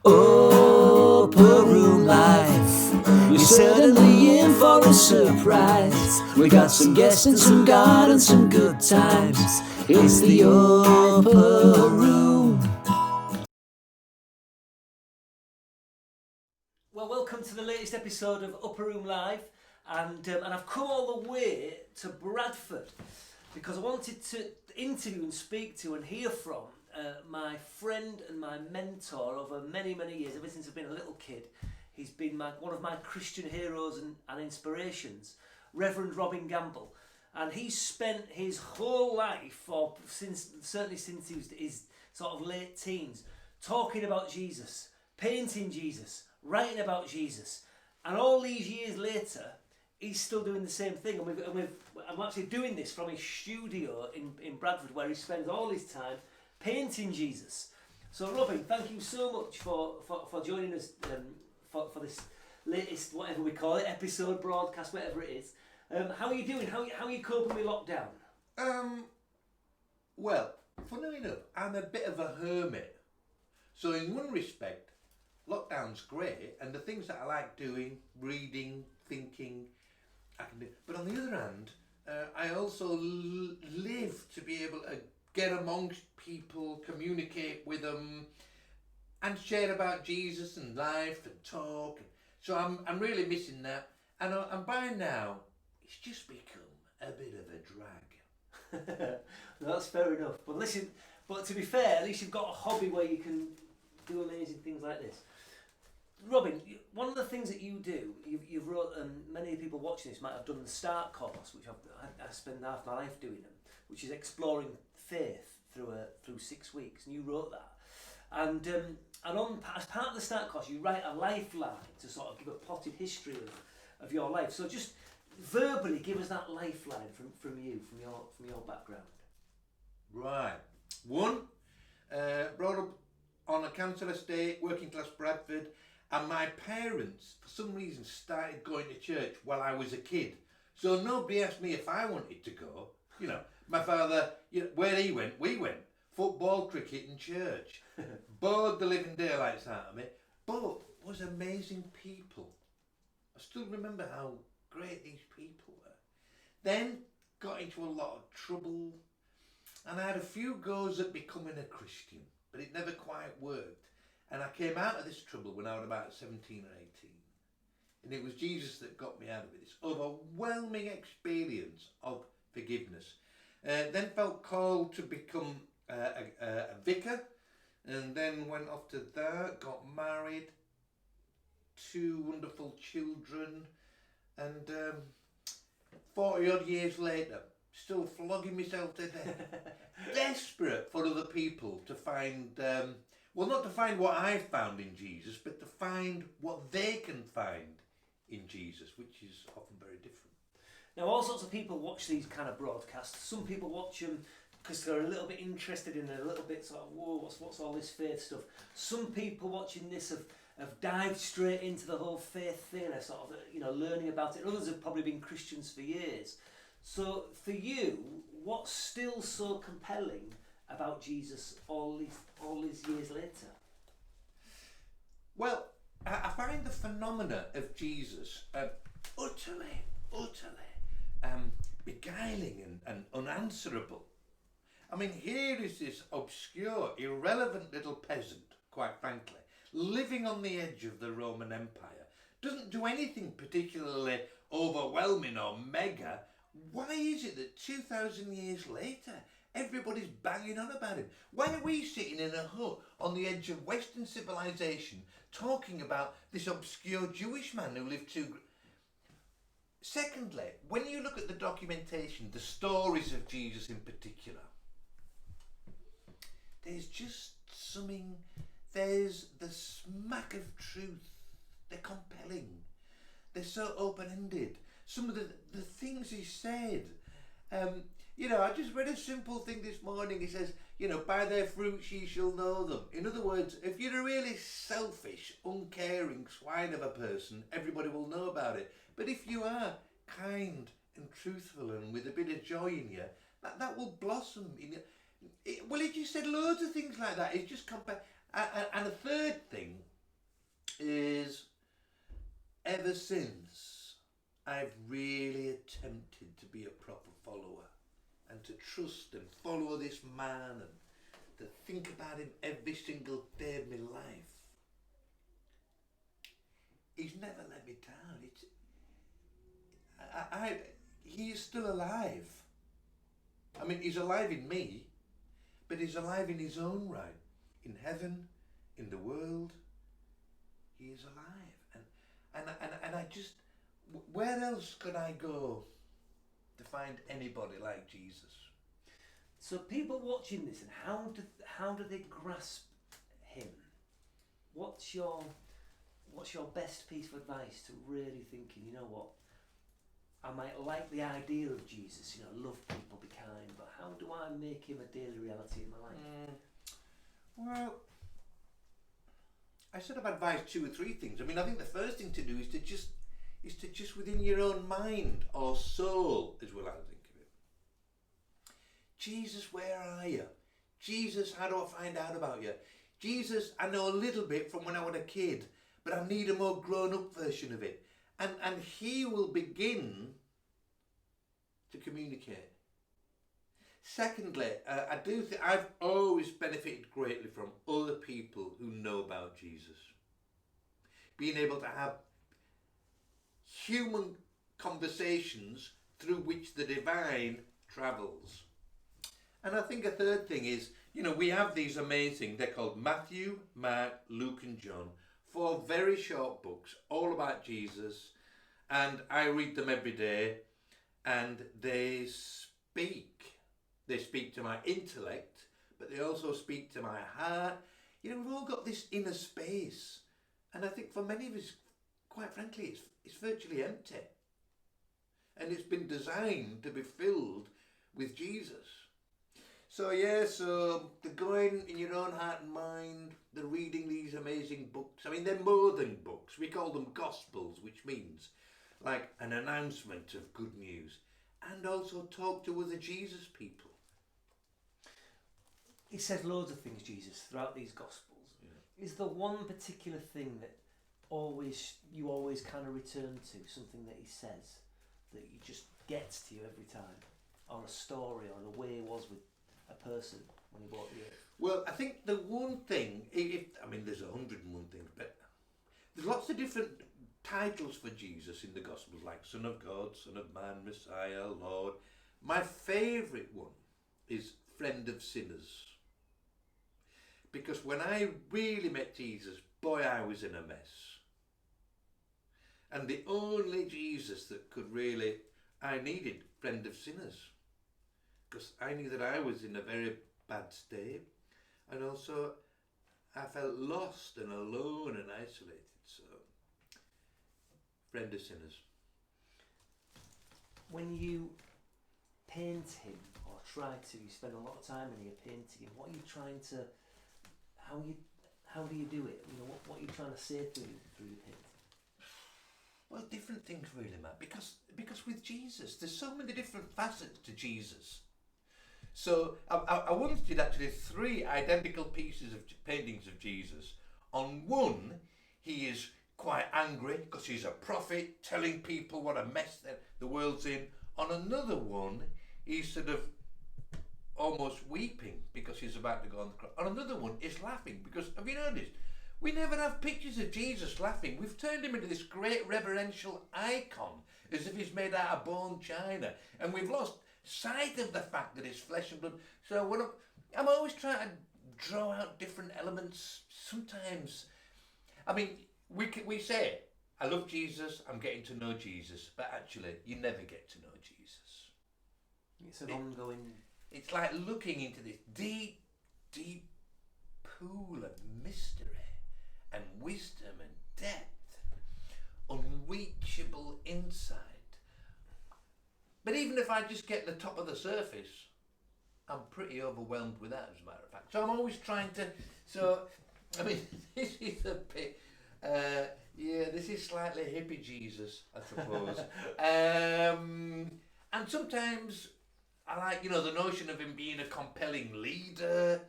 Upper Room Life. You're certainly in for a surprise. We got some guests and some God and some good times. It's the Upper Room. Well, welcome to the latest episode of Upper Room Live, and I've come all the way to Bradford because I wanted to interview and speak to and hear from my friend and my mentor over many, many years, ever since I've been a little kid. He's been one of my Christian heroes and inspirations, Rev Robin Gamble. And he's spent his whole life, or certainly since he was his sort of late teens, talking about Jesus, painting Jesus, writing about Jesus. And all these years later, he's still doing the same thing. I'm actually doing this from his studio in Bradford, where he spends all his time painting Jesus. So Robin, thank you so much for joining us for this latest, whatever we call it, episode, broadcast, whatever it is. How are you doing? How are you coping with lockdown? Well, funnily enough, I'm a bit of a hermit. So in one respect, lockdown's great, and the things that I like doing, reading, thinking, I can do. But on the other hand, I also live to be able to get amongst people, communicate with them, and share about Jesus and life and talk. So I'm really missing that. And by now, it's just become a bit of a drag. That's fair enough. But listen, but to be fair, at least you've got a hobby where you can do amazing things like this. Robin, one of the things that you do, you've wrote, and many people watching this might have done the START course, which I spend half my life doing them, which is exploring faith through 6 weeks, and you wrote that. And as part of the START course, you write a lifeline to sort of give a plotted history of your life. So just verbally give us that lifeline from your background. Right. One, brought up on a council estate, working class Bradford, and my parents, for some reason, started going to church while I was a kid. So nobody asked me if I wanted to go. You know, my father, where he went, we went. Football, cricket and church. Bored the living daylights out of me, but was amazing people. I still remember how great these people were. Then got into a lot of trouble, and I had a few goes at becoming a Christian, but it never quite worked. And I came out of this trouble when I was about 17 or 18. And it was Jesus that got me out of it. This overwhelming experience of forgiveness. Then felt called to become a vicar, and then went off to that, got married, 2 wonderful children, and 40 odd years later, still flogging myself to death, desperate for other people to find, not to find what I've found in Jesus, but to find what they can find in Jesus, which is often very different. Now, all sorts of people watch these kind of broadcasts. Some people watch them because they're a little bit interested in it, a little bit sort of, whoa, what's all this faith stuff. Some people watching this have dived straight into the whole faith thing and are sort of, learning about it. Others have probably been Christians for years. So for you, what's still so compelling about Jesus all these years later? Well, I find the phenomena of Jesus utterly beguiling and unanswerable. I mean, here is this obscure, irrelevant little peasant, quite frankly, living on the edge of the Roman Empire. Doesn't do anything particularly overwhelming or mega. Why is it that 2,000 years later, everybody's banging on about him? Why are we sitting in a hut on the edge of Western civilization talking about this obscure Jewish man who lived Secondly, when you look at the documentation, the stories of Jesus in particular, there's just something, there's the smack of truth. They're compelling. They're so open-ended. Some of the things he said, I just read a simple thing this morning. He says, by their fruits ye shall know them. In other words, if you're a really selfish, uncaring swine of a person, everybody will know about it. But if you are kind and truthful and with a bit of joy in you, that will blossom in you. He just said loads of things like that. It's just and a third thing, ever since I've really attempted to be a proper follower and to trust and follow this man and to think about him every single day of my life, he's never let me down. He is still alive. I mean, he's alive in me, but he's alive in his own right. In heaven, in the world, he is alive. And I just, where else could I go to find anybody like Jesus? So people watching this, and how do they grasp him? What's your best piece of advice to really thinking, you know what, I might like the idea of Jesus, you know, love people, be kind, but how do I make him a daily reality in my life? Well, I sort of advise 2 or 3 things. I mean, I think the first thing to do is to just within your own mind or soul, as well, I think of it. Jesus, where are you? Jesus, how do I find out about you? Jesus, I know a little bit from when I was a kid, but I need a more grown-up version of it. And he will begin to communicate. Secondly, I do think I've always benefited greatly from other people who know about Jesus. Being able to have human conversations through which the divine travels. And I think a third thing is, you know, we have these amazing, they're called Matthew, Mark, Luke and John, 4 very short books all about Jesus, and I read them every day, and they speak to my intellect, but they also speak to my heart. You know, we've all got this inner space, and I think for many of us, quite frankly, it's virtually empty, and it's been designed to be filled with Jesus. So yeah, so the going in your own heart and mind, the reading these amazing books. I mean, they're more than books. We call them gospels, which means like an announcement of good news. And also talk to other Jesus people. He says loads of things, Jesus, throughout these gospels. Yeah. Is there one particular thing that you always kind of return to, something that he says that you just gets to you every time? Or a story, or the way he was with a person when he walked the earth? Well, I think the one thing, there's 101 things, but there's lots of different titles for Jesus in the Gospels, like Son of God, Son of Man, Messiah, Lord. My favourite one is Friend of Sinners. Because when I really met Jesus, boy, I was in a mess. And the only Jesus that could really, I needed Friend of Sinners. Because I knew that I was in a very bad state, and also I felt lost and alone and isolated. So, Friend of Sinners. When you paint him, or try to, you spend a lot of time in here painting him, what are you trying to, how do you do it? You know, what are you trying to say through your painting? Well, different things really, Matt, because with Jesus, there's so many different facets to Jesus. So I once did actually 3 identical pieces of paintings of Jesus. On one, he is quite angry because he's a prophet telling people what a mess the world's in. On another one, he's sort of almost weeping because he's about to go on the cross. On another one, he's laughing because, have you noticed, we never have pictures of Jesus laughing. We've turned him into this great reverential icon as if he's made out of bone china, and we've lost sight of the fact that it's flesh and blood. So I'm always trying to draw out different elements. Sometimes, I mean, we say, I love Jesus, I'm getting to know Jesus, but actually you never get to know Jesus. It's an ongoing... It's like looking into this deep, deep pool of mystery and wisdom and depth, unreachable insight. But even if I just get the top of the surface, I'm pretty overwhelmed with that, as a matter of fact. So I'm always trying to, this is a bit, this is slightly hippie Jesus, I suppose. And sometimes I like, the notion of him being a compelling leader.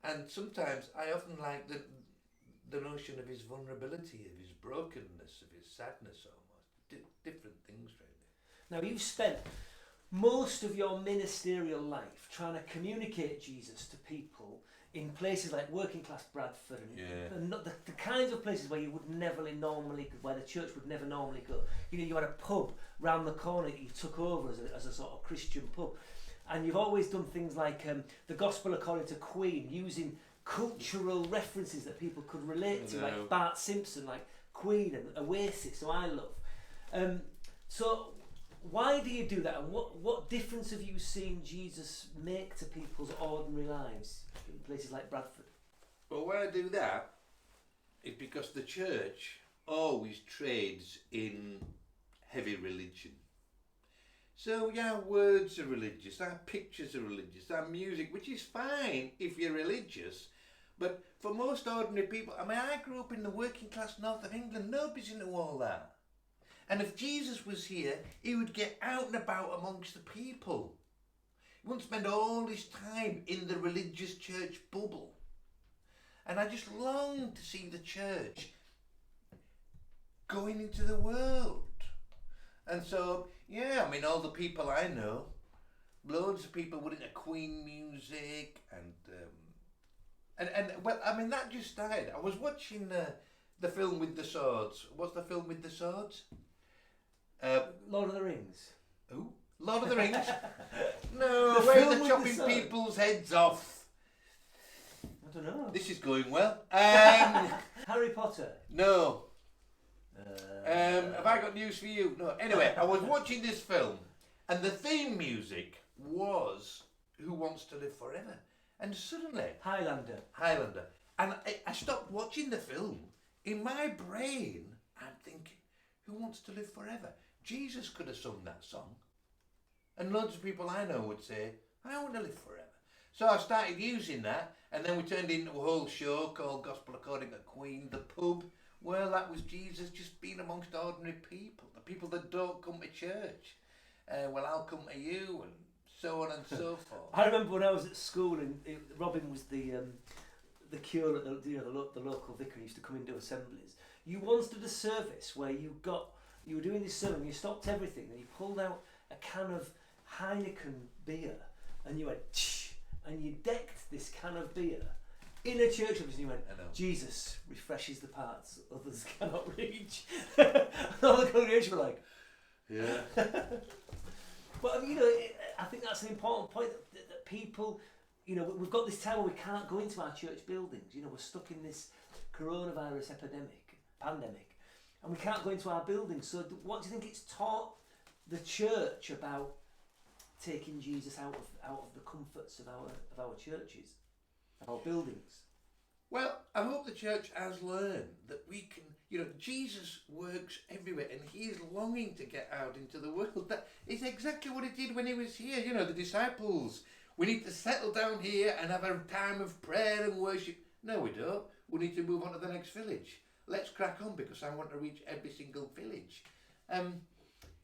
And sometimes I often like the the notion of his vulnerability, of his brokenness, of his sadness almost. Different things, really. Now, you've spent most of your ministerial life trying to communicate Jesus to people in places like working class Bradford and the kinds of places where you would never normally, where the church would never normally go. You know, you had a pub round the corner that you took over as a sort of Christian pub, and you've always done things like the Gospel according to Queen, using cultural references that people could relate to, like Bart Simpson, like Queen and Oasis, who I love. So why do you do that, and what difference have you seen Jesus make to people's ordinary lives in places like Bradford? Well, why I do that is because the church always trades in heavy religion. So our words are religious, our pictures are religious, our music, which is fine if you're religious, but for most ordinary people, I mean, I grew up in the working class north of England, nobody's into all that. And if Jesus was here, he would get out and about amongst the people. He wouldn't spend all his time in the religious church bubble. And I just long to see the church going into the world. And so, I mean, all the people I know, loads of people were into Queen music and well, I mean, that just started. I was watching the film with the swords. What's the film with the swords? Lord of the Rings. Who? Lord of the Rings? No, where they're chopping people's heads off. I don't know. This is going well. Harry Potter. No. Have I got news for you? No. Anyway, I was watching this film, and the theme music was "Who Wants to Live Forever," and suddenly Highlander. And I stopped watching the film. In my brain, I'm thinking, "Who wants to live forever?" Jesus could have sung that song. And loads of people I know would say, "I want to live forever." So I started using that, and then we turned into a whole show called Gospel According to Queen, the pub. Well, that was Jesus just being amongst ordinary people, the people that don't come to church. Well, I'll come to you, and so on and so forth. I remember when I was at school, and Robin was the curate, the local vicar, used to come into assemblies. You once did a service where you were doing this sermon, you stopped everything, and you pulled out a can of Heineken beer, and you went, and you decked this can of beer in a church office, and you went, Jesus refreshes the parts others cannot reach. All the congregation were like, yeah. But I think that's an important point that people, we've got this time where we can't go into our church buildings. We're stuck in this coronavirus pandemic, and we can't go into our buildings. So what do you think it's taught the church about taking Jesus out of the comforts of our churches, of our buildings? Well, I hope the church has learned that we can, Jesus works everywhere, and he is longing to get out into the world. That is exactly what he did when he was here. The disciples, we need to settle down here and have a time of prayer and worship. No, we don't. We need to move on to the next village. Let's crack on, because I want to reach every single village. And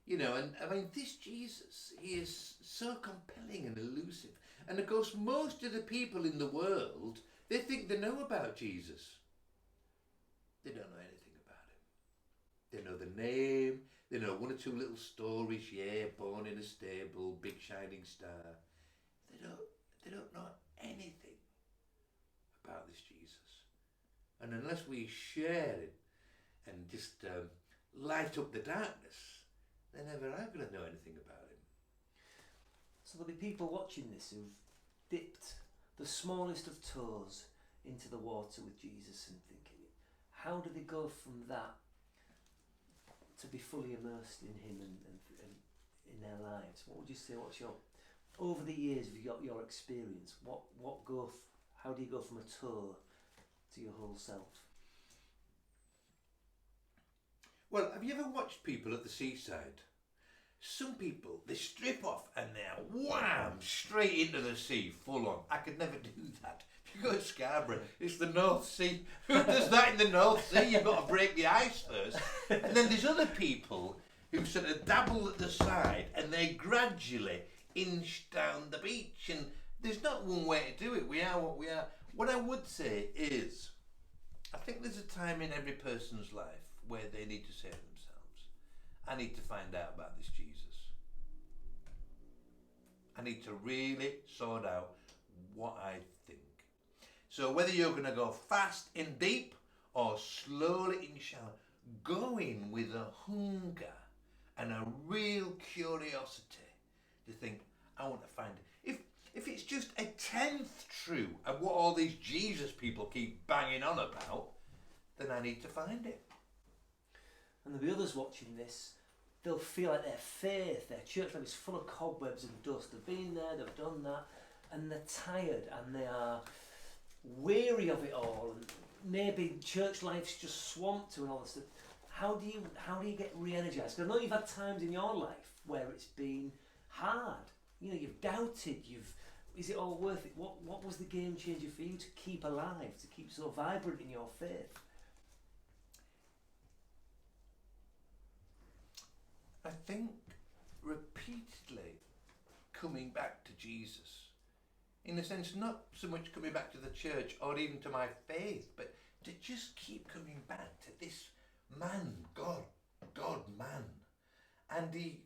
I mean, this Jesus, he is so compelling and elusive. And of course, most of the people in the world, they think they know about Jesus. They don't know anything about him. They know the name, they know one or two little stories, born in a stable, big shining star. They don't know anything about this Jesus. And unless we share it and just light up the darkness, they never are going to know anything about him. So there'll be people watching this who've dipped the smallest of toes into the water with Jesus and thinking, how do they go from that to be fully immersed in him and in their lives? What would you say? What's over the years of your experience? How do you go from a toe to your whole self? Well, have you ever watched people at the seaside? Some people, they strip off and they're wham, straight into the sea, full on. I could never do that. If you go to Scarborough, it's the North Sea. Who does that in the North Sea? You've got to break the ice first. And then there's other people who sort of dabble at the side and they gradually inch down the beach. And there's not one way to do it. We are what we are. What I would say is, I think there's a time in every person's life where they need to say to themselves, I need to find out about this Jesus. I need to really sort out what I think. So whether you're going to go fast in deep or slowly in shallow, go in with a hunger and a real curiosity to think, I want to find it. If it's just a tenth true of what all these Jesus people keep banging on about, then I need to find it. And there'll be others watching this, they'll feel like their faith, their church life is full of cobwebs and dust. They've been there, they've done that, and they're tired and they are weary of it all. And maybe church life's just swamped to and all this stuff. How do you get re-energized? Because I know you've had times in your life where it's been hard. You know, you've doubted, is it all worth it? What was the game changer for you to keep alive, to keep so vibrant in your faith? I think repeatedly coming back to Jesus. In a sense, not so much coming back to the church or even to my faith, but to just keep coming back to this man, God man. And he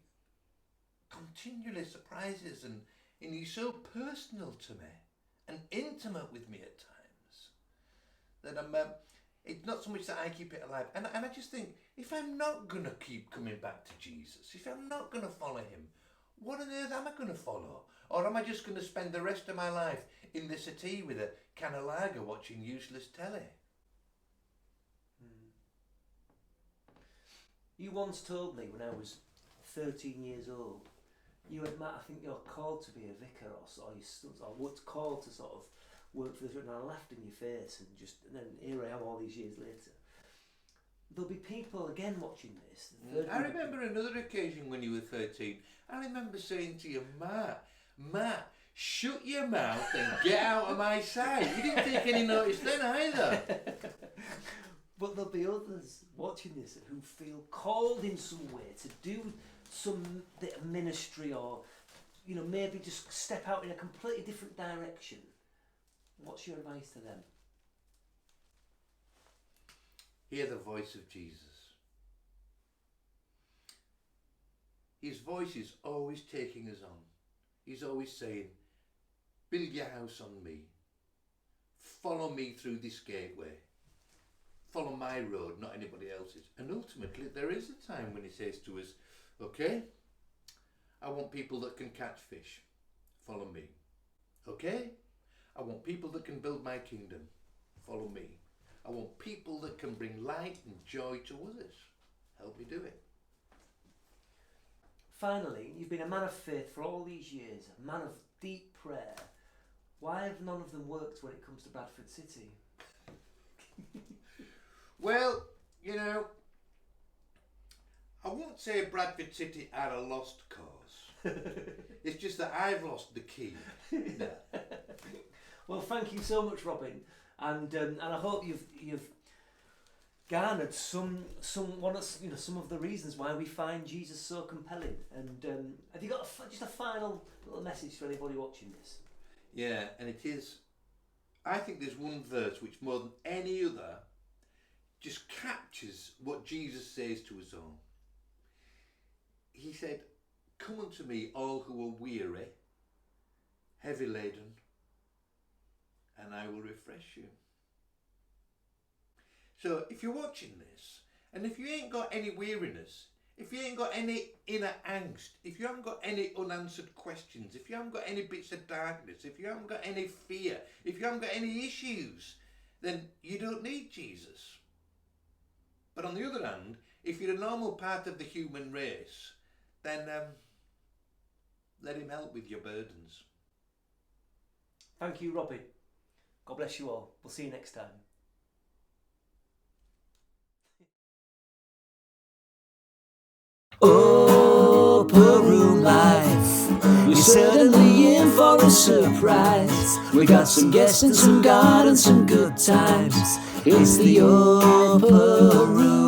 continually surprises and he's so personal to me and intimate with me at times that it's not so much that I keep it alive. And I just think, if I'm not going to keep coming back to Jesus, if I'm not going to follow him, what on earth am I going to follow? Or am I just going to spend the rest of my life in the settee with a can of lager watching useless telly? You once told me when I was 13 years old, you had, Matt, I think you're called to be a vicar or what's called to sort of work for this, and I laughed in your face and then here I am all these years later. There'll be people again watching this. I remember another occasion when you were 13. I remember saying to you, Matt, shut your mouth and get out of my sight. You didn't take any notice then either. But there'll be others watching this who feel called in some way to do some bit of ministry or, you know, maybe just step out in a completely different direction. What's your advice to them? Hear the voice of Jesus. His voice is always taking us on. He's always saying, build your house on me. Follow me through this gateway. Follow my road, not anybody else's. And ultimately, there is a time when he says to us, okay, I want people that can catch fish. Follow me. Okay? I want people that can build my kingdom. Follow me. I want people that can bring light and joy to others. Help me do it. Finally, you've been a man of faith for all these years, a man of deep prayer. Why have none of them worked when it comes to Bradford City? Well, you know, I won't say Bradford City are a lost cause. It's just that I've lost the key. No. Well, thank you so much, Robin, and I hope you've garnered some of the reasons why we find Jesus so compelling. And have you got just a final little message for anybody watching this? Yeah, and it is. I think there's one verse which more than any other just captures what Jesus says to us all. He said, "Come unto me, all who are weary, heavy laden, and I will refresh you." So if you're watching this, and if you ain't got any weariness, if you ain't got any inner angst, if you haven't got any unanswered questions, if you haven't got any bits of darkness, if you haven't got any fear, if you haven't got any issues, then you don't need Jesus. But on the other hand, if you're a normal part of the human race, then let him help with your burdens. Thank you, Robin. God bless you all. We'll see you next time. Upper room life, you're certainly in for a surprise. We got some guests and some God and some good times. It's the upper room.